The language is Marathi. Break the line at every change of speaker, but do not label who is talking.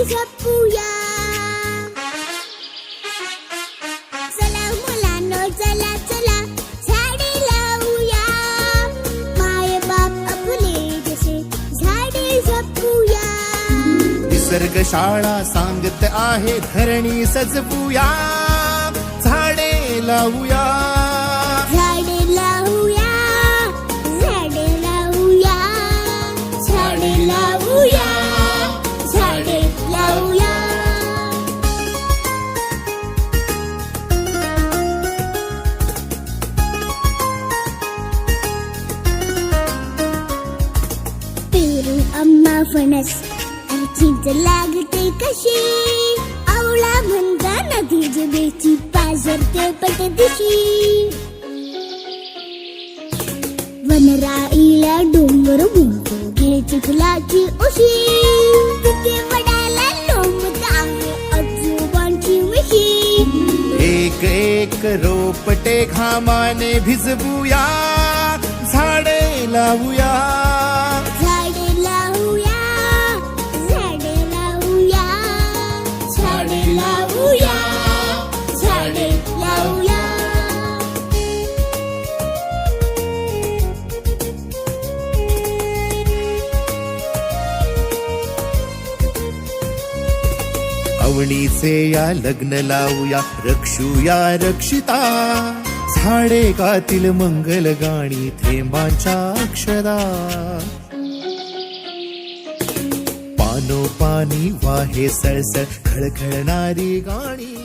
जपूया. चला मुलांनो चला चला झाडे लावूया. माय बाप आपले जसे झाडे जपूया.
निसर्ग शाळा सांगत आहे धरणी सजवूया. झाडे लावूया.
झाडे लावूया. झाडे लावूया. झाडे लावूया. झाडे लावूया. पेरू आंबा फणस आणि चिंच लागते कशी. आवळा म्हणता नदी जिभेची पाझरते पटदिशी. वनराईला डोंगर म्हणतो घे चिखलाची उशी. तिथे वडाला लोंबत आहे आजोबांची मिशी.
एक एक रोपटे घामाने भिजवूया. झाडे लावूया.
झाडे लावूया. झाडे लावूया. झाडे लावूया. झाडे लावूया.
अवणीचे या लग्न लावूया. रक्षूया रक्षिता. झाडे गातील मंगल गाणी थेंबांच्या अक्षरा. पानोपानी वाहे सळसळ खळखळणारी गाणी.